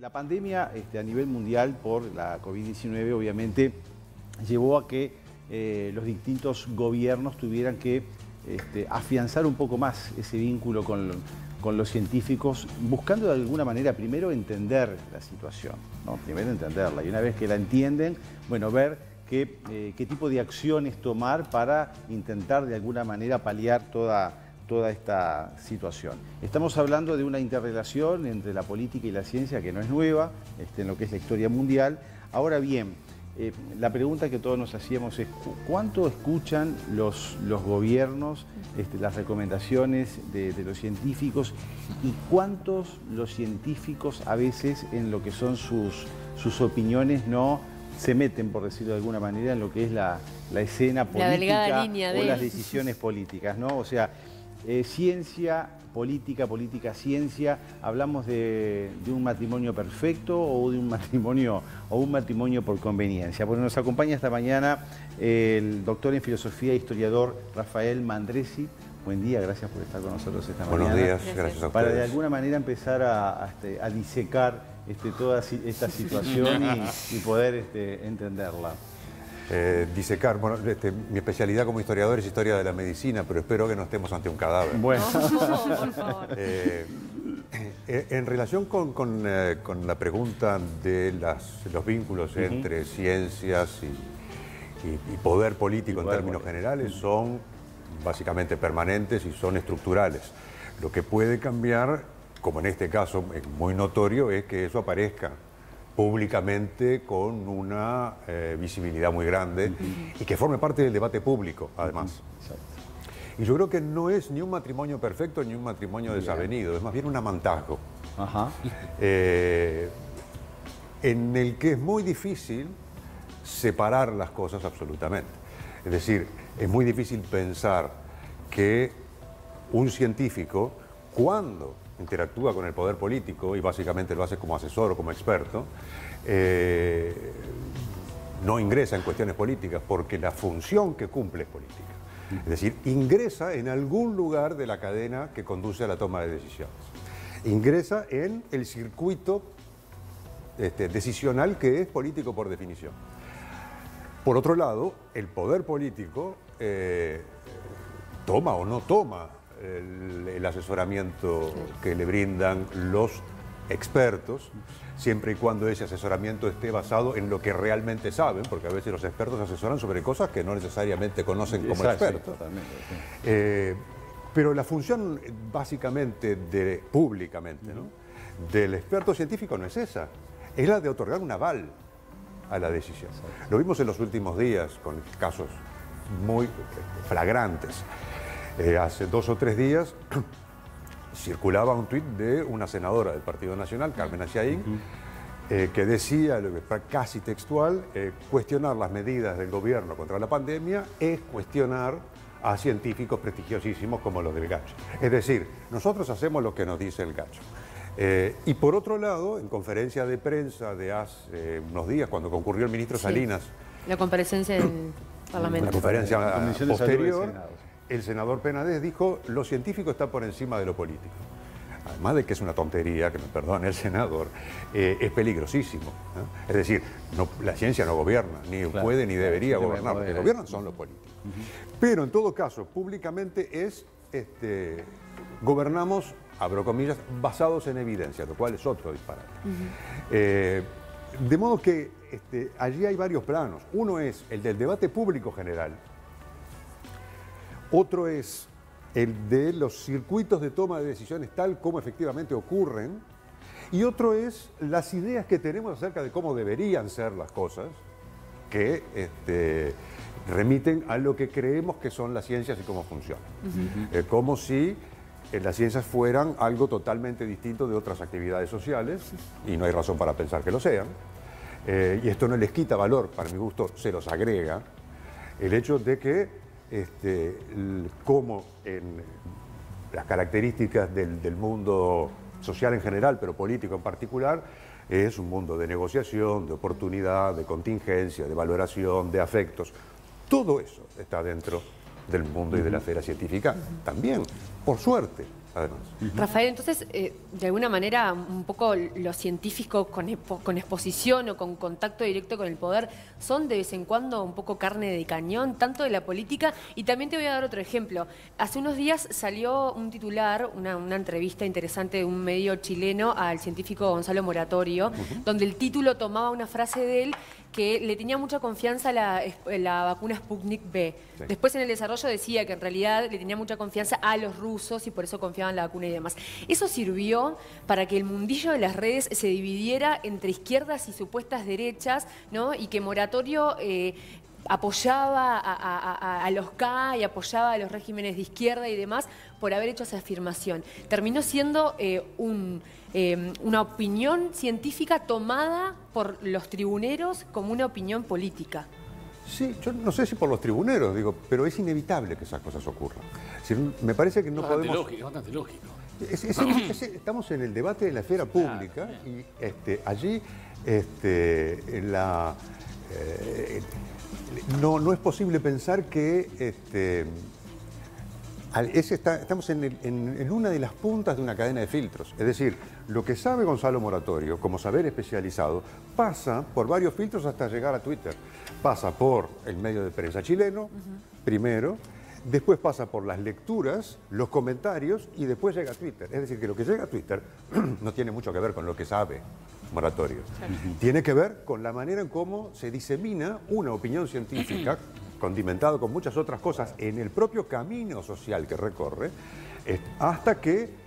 La pandemia a nivel mundial por la COVID-19 obviamente llevó a que los distintos gobiernos tuvieran que afianzar un poco más ese vínculo con los científicos, buscando de alguna manera primero entender la situación, ¿no? Primero entenderla, y una vez que la entienden, bueno, ver qué tipo de acciones tomar para intentar de alguna manera paliar toda esta situación. Estamos hablando de una interrelación entre la política y la ciencia que no es nueva, en lo que es la historia mundial. Ahora bien, la pregunta que todos nos hacíamos es ¿cuánto escuchan los gobiernos las recomendaciones de los científicos y cuántos los científicos a veces en lo que son sus opiniones no se meten, por decirlo de alguna manera, en lo que es la escena política o las decisiones políticas, ¿no? O sea, ciencia, política, ciencia, ¿hablamos de un matrimonio perfecto o de un matrimonio por conveniencia? Bueno, nos acompaña esta mañana el doctor en filosofía e historiador Rafael Mandresi. Buen día, gracias por estar con nosotros esta mañana. Buenos días, gracias a ustedes. Para de alguna manera empezar a disecar toda esta situación y poder entenderla. Disecar, bueno, mi especialidad como historiador es historia de la medicina, pero espero que no estemos ante un cadáver. Bueno. Por favor. En relación con la pregunta de los vínculos entre ciencias y poder político en términos generales, son básicamente permanentes y son estructurales. Lo que puede cambiar, como en este caso es muy notorio, es que eso aparezca públicamente con una visibilidad muy grande y que forme parte del debate público, además. Y yo creo que no es ni un matrimonio perfecto ni un matrimonio desavenido, es más bien un amantazgo. En el que es muy difícil separar las cosas absolutamente. Es decir, es muy difícil pensar que un científico, cuando interactúa con el poder político y básicamente lo hace como asesor o como experto, no ingresa en cuestiones políticas porque la función que cumple es política. Es decir, ingresa en algún lugar de la cadena que conduce a la toma de decisiones. Ingresa en el circuito decisional que es político por definición. Por otro lado, el poder político toma o no toma el asesoramiento que le brindan los expertos, siempre y cuando ese asesoramiento esté basado en lo que realmente saben, porque a veces los expertos asesoran sobre cosas que no necesariamente conocen como expertos. Pero la función básicamente públicamente, ¿no?, del experto científico no es esa, es la de otorgar un aval a la decisión. Lo vimos en los últimos días con casos muy flagrantes. Hace 2 o 3 días circulaba un tuit de una senadora del Partido Nacional, Carmen Aciaín, que decía, lo que es casi textual, cuestionar las medidas del gobierno contra la pandemia es cuestionar a científicos prestigiosísimos como los del Gacho. Es decir, nosotros hacemos lo que nos dice el Gacho. Y por otro lado, en conferencia de prensa de hace unos días, cuando concurrió el ministro Salinas, la comparecencia del Parlamento, la conferencia posterior, el senador Penades dijo: lo científico está por encima de lo político. Además de que es una tontería, que me perdone el senador, es peligrosísimo, ¿no? Es decir, la ciencia no gobierna, ni puede ni debería gobernar, lo que gobiernan son los políticos. Pero en todo caso, públicamente gobernamos, abro comillas, basados en evidencia, lo cual es otro disparate. De modo que allí hay varios planos. Uno es el del debate público general, otro es el de los circuitos de toma de decisiones tal como efectivamente ocurren, y otro es las ideas que tenemos acerca de cómo deberían ser las cosas, que remiten a lo que creemos que son las ciencias y cómo funcionan. Como si las ciencias fueran algo totalmente distinto de otras actividades sociales, y no hay razón para pensar que lo sean. Y esto no les quita valor, para mi gusto se los agrega, el hecho de que como en las características del mundo social en general, pero político en particular, es un mundo de negociación, de oportunidad, de contingencia, de valoración, de afectos. Todo eso está dentro del mundo y de la esfera científica también, por suerte. además. Rafael, entonces, de alguna manera, un poco los científicos con exposición o con contacto directo con el poder son de vez en cuando un poco carne de cañón, tanto de la política. Y también te voy a dar otro ejemplo. Hace unos días salió un titular, una entrevista interesante de un medio chileno al científico Gonzalo Moratorio, donde el título tomaba una frase de él que le tenía mucha confianza a la vacuna Sputnik V. Sí. Después en el desarrollo decía que en realidad le tenía mucha confianza a los rusos y por eso confiaba en la vacuna y demás. Eso sirvió para que el mundillo de las redes se dividiera entre izquierdas y supuestas derechas, ¿no? Y que Moratorio apoyaba a los K y apoyaba a los regímenes de izquierda y demás por haber hecho esa afirmación. Terminó siendo una opinión científica tomada por los tribuneros como una opinión política. Sí, yo no sé si por los tribuneros, digo, pero es inevitable que esas cosas ocurran. Si me parece que no podemos... Es bastante lógico. Estamos en el debate de la esfera pública y allí no es posible pensar que estamos en una de las puntas de una cadena de filtros. Es decir, lo que sabe Gonzalo Moratorio como saber especializado pasa por varios filtros hasta llegar a Twitter. Pasa por el medio de prensa chileno, primero, después pasa por las lecturas, los comentarios y después llega a Twitter. Es decir, que lo que llega a Twitter no tiene mucho que ver con lo que sabe Moratorio. Tiene que ver con la manera en cómo se disemina una opinión científica condimentado con muchas otras cosas en el propio camino social que recorre, hasta que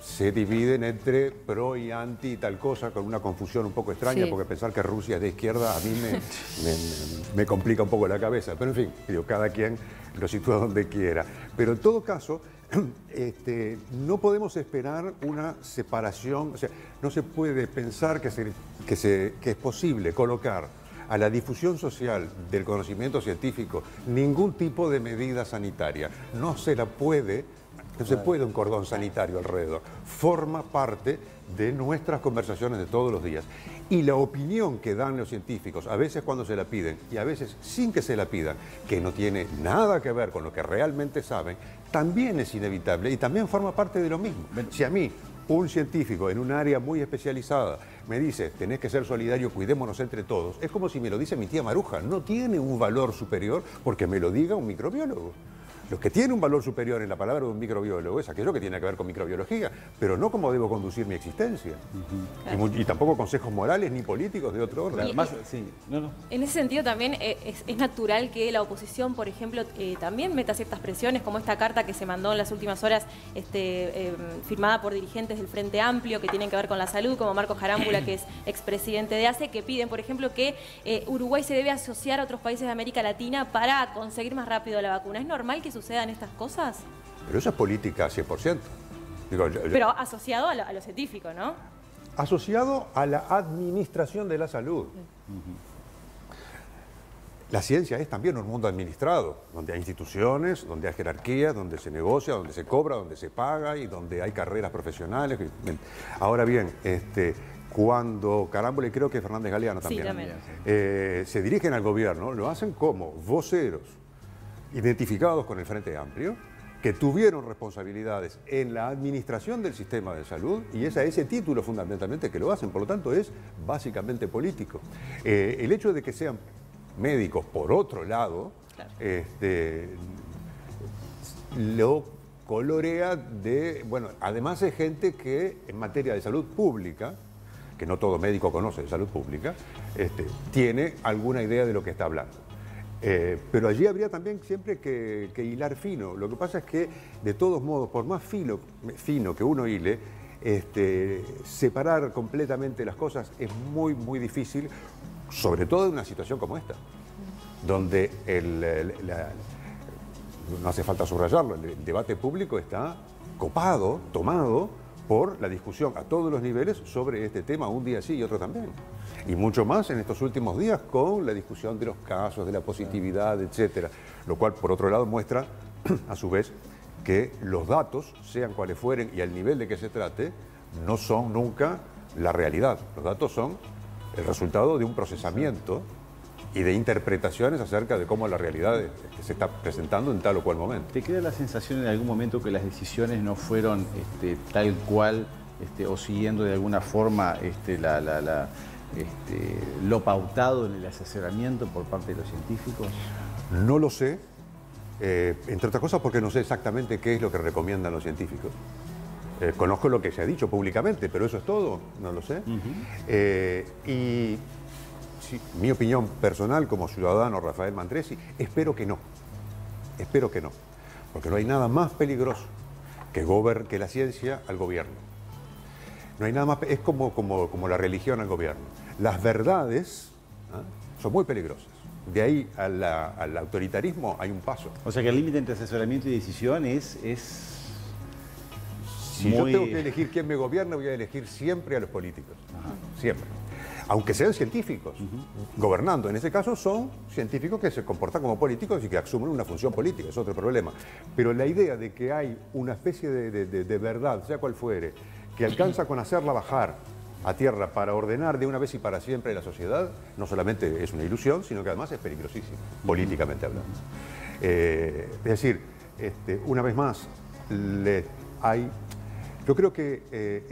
se dividen entre pro y anti y tal cosa, con una confusión un poco extraña, porque pensar que Rusia es de izquierda a mí me complica un poco la cabeza. Pero en fin, digo, cada quien lo sitúa donde quiera. Pero en todo caso, no podemos esperar una separación, o sea, no se puede pensar que es posible colocar a la difusión social del conocimiento científico ningún tipo de medida sanitaria. No se puede un cordón sanitario alrededor. Forma parte de nuestras conversaciones de todos los días. Y la opinión que dan los científicos, a veces cuando se la piden y a veces sin que se la pidan, que no tiene nada que ver con lo que realmente saben, también es inevitable y también forma parte de lo mismo. Si a mí un científico en un área muy especializada me dice, tenés que ser solidario, cuidémonos entre todos, es como si me lo dice mi tía Maruja, no tiene un valor superior porque me lo diga un microbiólogo. Lo que tiene un valor superior en la palabra de un microbiólogo es aquello que tiene que ver con microbiología, pero no cómo debo conducir mi existencia. Y tampoco consejos morales ni políticos de otro orden. Además, En ese sentido también es natural que la oposición, por ejemplo, también meta ciertas presiones, como esta carta que se mandó en las últimas horas, firmada por dirigentes del Frente Amplio, que tienen que ver con la salud, como Marcos Jarámbula, que es expresidente de ACE, que piden, por ejemplo, que Uruguay se debe asociar a otros países de América Latina para conseguir más rápido la vacuna. ¿Es normal que sucedan estas cosas? Pero eso es política 100%. Digo, pero asociado a lo científico, ¿no? Asociado a la administración de la salud. La ciencia es también un mundo administrado, donde hay instituciones, donde hay jerarquías, donde se negocia, donde se cobra, donde se paga y donde hay carreras profesionales. Ahora bien, cuando Carámbula y creo que Fernández Galeano también, se dirigen al gobierno, lo hacen como voceros identificados con el Frente Amplio, que tuvieron responsabilidades en la administración del sistema de salud, y es a ese título fundamentalmente que lo hacen, por lo tanto es básicamente político. El hecho de que sean médicos, por otro lado, lo colorea además es gente que en materia de salud pública, que no todo médico conoce de salud pública, tiene alguna idea de lo que está hablando. Pero allí habría también siempre que hilar fino. Lo que pasa es que, de todos modos, por más fino que uno hile, separar completamente las cosas es muy, muy difícil, sobre todo en una situación como esta, donde no hace falta subrayarlo, el debate público está copado, tomado por la discusión a todos los niveles sobre este tema, un día sí y otro también. Y mucho más en estos últimos días con la discusión de los casos, de la positividad, etcétera. Lo cual, por otro lado, muestra, a su vez, que los datos, sean cuales fueren y al nivel de que se trate, no son nunca la realidad. Los datos son el resultado de un procesamiento y de interpretaciones acerca de cómo la realidad se está presentando en tal o cual momento. ¿Te queda la sensación en algún momento que las decisiones no fueron tal cual o siguiendo de alguna forma lo pautado en el asesoramiento por parte de los científicos? No lo sé, entre otras cosas porque no sé exactamente qué es lo que recomiendan los científicos. Conozco lo que se ha dicho públicamente, pero eso es todo, no lo sé. Y sí, mi opinión personal como ciudadano Rafael Mantresi, espero que no. Espero que no. Porque no hay nada más peligroso que la ciencia al gobierno. No hay nada más, es como la religión al gobierno. Las verdades son muy peligrosas. De ahí al autoritarismo hay un paso. O sea que el límite entre asesoramiento y decisión es si yo tengo que elegir quién me gobierna, voy a elegir siempre a los políticos. Siempre. Aunque sean científicos, gobernando. En ese caso son científicos que se comportan como políticos y que asumen una función política, es otro problema. Pero la idea de que hay una especie de verdad, sea cual fuere, que alcanza con hacerla bajar a tierra para ordenar de una vez y para siempre la sociedad, no solamente es una ilusión, sino que además es peligrosísimo, políticamente hablando. Es decir, una vez más, yo creo que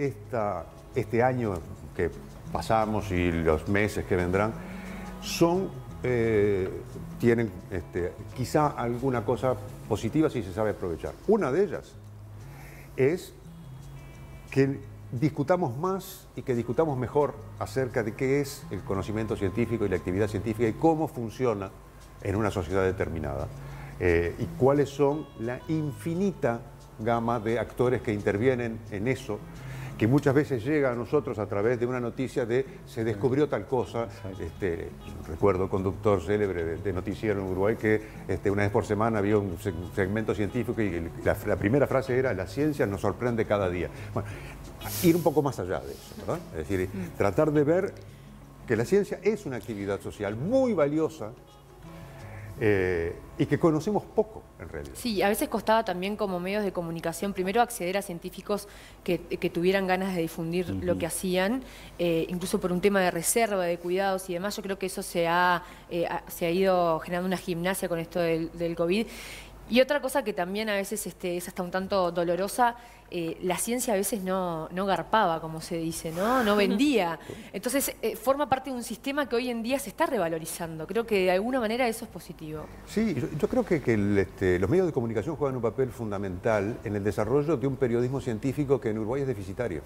este año que pasamos y los meses que vendrán tienen quizá alguna cosa positiva si se sabe aprovechar. Una de ellas es que discutamos más y que discutamos mejor acerca de qué es el conocimiento científico y la actividad científica y cómo funciona en una sociedad determinada y cuáles son la infinita gama de actores que intervienen en eso, que muchas veces llega a nosotros a través de una noticia de se descubrió tal cosa. Recuerdo un conductor célebre de noticiero en Uruguay que una vez por semana había un segmento científico y la primera frase era: la ciencia nos sorprende cada día. Bueno, ir un poco más allá de eso, ¿verdad? Es decir, tratar de ver que la ciencia es una actividad social muy valiosa y que conocemos poco, en realidad. Sí, a veces costaba también como medios de comunicación, primero acceder a científicos que tuvieran ganas de difundir lo que hacían, incluso por un tema de reserva, de cuidados y demás. Yo creo que eso se ha ido generando una gimnasia con esto del COVID. Y otra cosa que también a veces es hasta un tanto dolorosa, la ciencia a veces no garpaba, como se dice, no vendía. Entonces forma parte de un sistema que hoy en día se está revalorizando. Creo que de alguna manera eso es positivo. Sí, yo creo que los medios de comunicación juegan un papel fundamental en el desarrollo de un periodismo científico que en Uruguay es deficitario.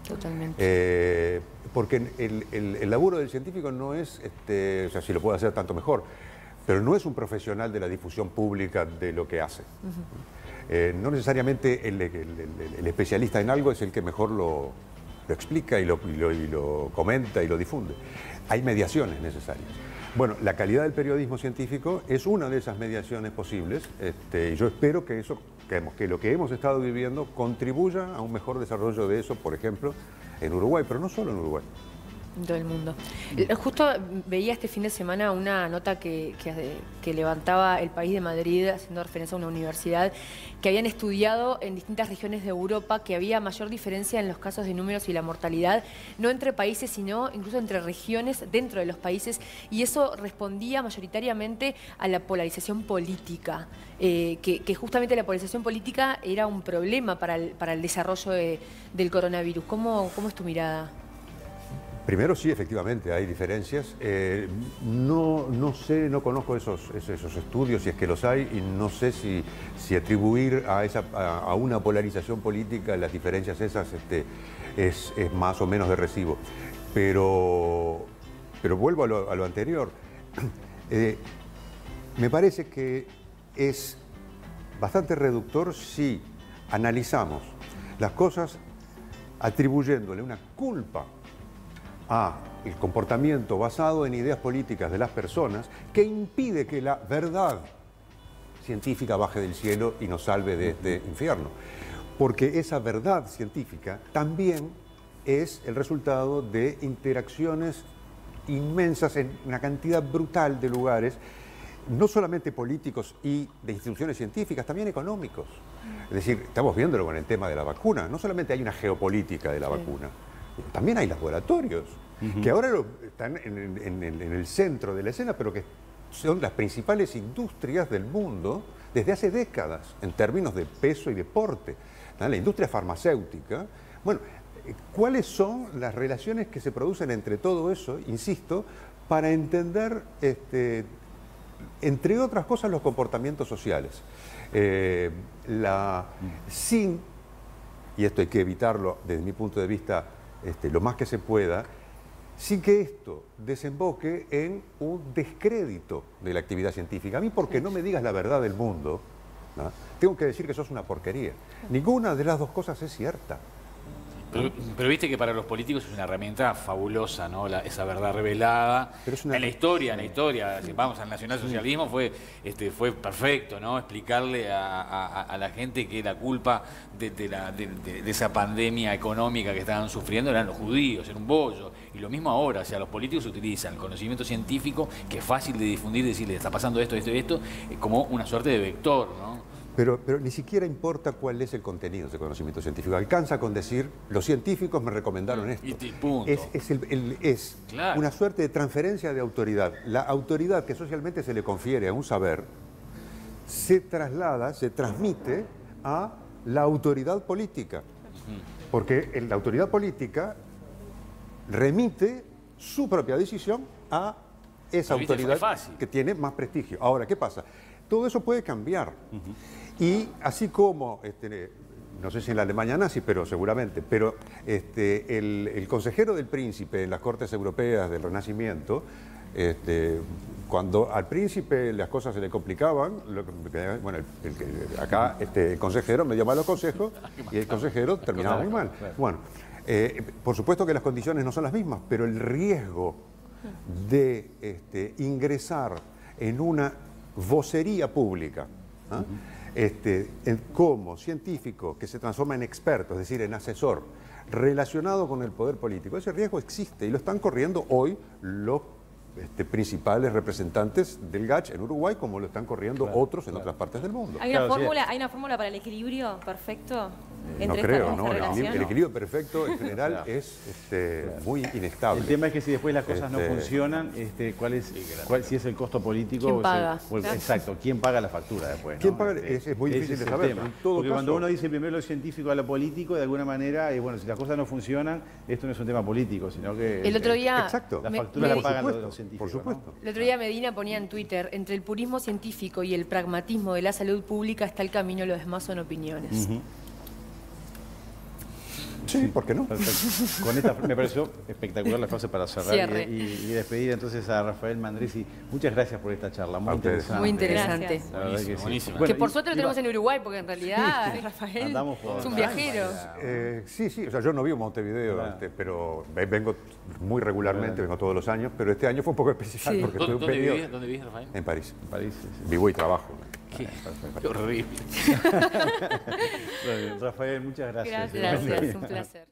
Totalmente. Porque el laburo del científico no es, o sea, si lo puede hacer tanto mejor, pero no es un profesional de la difusión pública de lo que hace. No necesariamente el especialista en algo es el que mejor lo explica y lo comenta y lo difunde. Hay mediaciones necesarias. Bueno, la calidad del periodismo científico es una de esas mediaciones posibles, y yo espero que lo que hemos estado viviendo contribuya a un mejor desarrollo de eso, por ejemplo, en Uruguay, pero no solo en Uruguay. En todo el mundo. Justo veía este fin de semana una nota que levantaba El País de Madrid, haciendo referencia a una universidad, que habían estudiado en distintas regiones de Europa que había mayor diferencia en los casos de números y la mortalidad, no entre países, sino incluso entre regiones dentro de los países, y eso respondía mayoritariamente a la polarización política, que justamente la polarización política era un problema para el desarrollo del coronavirus. ¿Cómo es tu mirada? Primero, sí, efectivamente, hay diferencias. No sé, no conozco esos estudios, si es que los hay, y no sé si atribuir a una polarización política las diferencias esas es más o menos de recibo. Pero vuelvo a lo anterior. Me parece que es bastante reductor si analizamos las cosas atribuyéndole una culpa el comportamiento basado en ideas políticas de las personas que impide que la verdad científica baje del cielo y nos salve de este infierno. Porque esa verdad científica también es el resultado de interacciones inmensas en una cantidad brutal de lugares, no solamente políticos y de instituciones científicas, también económicos. Es decir, estamos viéndolo con el tema de la vacuna. No solamente hay una geopolítica de la vacuna, también hay laboratorios que ahora están en el centro de la escena, pero que son las principales industrias del mundo desde hace décadas, en términos de peso y de porte. La industria farmacéutica. Bueno, ¿cuáles son las relaciones que se producen entre todo eso, insisto, para entender, entre otras cosas, los comportamientos sociales? Sin, y esto hay que evitarlo desde mi punto de vista lo más que se pueda, sin que esto desemboque en un descrédito de la actividad científica. A mí, porque no me digas la verdad del mundo, ¿no?, tengo que decir que sos una porquería. Ninguna de las dos cosas es cierta. Pero viste que para los políticos es una herramienta fabulosa, ¿no? Esa verdad revelada. Pero es una... En la historia, si vamos al nacionalsocialismo, fue perfecto, ¿no? Explicarle a la gente que la culpa de esa pandemia económica que estaban sufriendo eran los judíos, era un bollo. Y lo mismo ahora, o sea, los políticos utilizan el conocimiento científico, que es fácil de difundir, decirle, está pasando esto, esto y esto, como una suerte de vector, ¿no? Pero ni siquiera importa cuál es el contenido de ese conocimiento científico. Alcanza con decir, los científicos me recomendaron esto. Y punto. Es claro, una suerte de transferencia de autoridad. La autoridad que socialmente se le confiere a un saber se traslada, se transmite a la autoridad política. Porque la autoridad política remite su propia decisión a esa autoridad que tiene más prestigio. Ahora, ¿qué pasa? Todo eso puede cambiar. Y así como, no sé si en la Alemania nazi, pero seguramente, pero el consejero del príncipe en las cortes europeas del Renacimiento, cuando al príncipe las cosas se le complicaban, bueno, acá el consejero me dio malos consejos y el consejero terminaba muy mal. Bueno, por supuesto que las condiciones no son las mismas, pero el riesgo de ingresar en una vocería pública, como científico que se transforma en experto, es decir, en asesor, relacionado con el poder político, ese riesgo existe y lo están corriendo hoy los principales representantes del GACH en Uruguay, como lo están corriendo otros en otras partes del mundo. ¿Hay una fórmula para el equilibrio perfecto? No creo, ¿no? El equilibrio perfecto en general es muy inestable. El tema es que si después las cosas no funcionan, si es el costo político. ¿Quién paga? Exacto, ¿quién paga la factura después? ¿Quién paga? Es muy difícil de saber. Porque cuando uno dice primero lo científico a lo político, de alguna manera, bueno, si las cosas no funcionan, esto no es un tema político, sino que el otro día, la factura la pagan los científicos. Por supuesto. ¿No? El otro día Medina ponía en Twitter, entre el purismo científico y el pragmatismo de la salud pública está el camino, los demás son opiniones. Sí, ¿por qué no? Perfecto. Con esta me pareció espectacular la frase para cerrar y despedir entonces a Rafael Mandresi. Muchas gracias por esta charla, muy interesante. Muy interesante. La verdad que sí. Buenísimo. Bueno, que por suerte lo tenemos en Uruguay, porque en realidad Rafael es un viajero. Sí, o sea, yo no vivo en Montevideo, pero vengo muy regularmente, vengo todos los años, pero este año fue un poco especial porque estoy un periodo. ¿Dónde vivís, Rafael? En París. En París. Vivo y trabajo. Qué horrible. Rafael, muchas gracias. Gracias, un placer.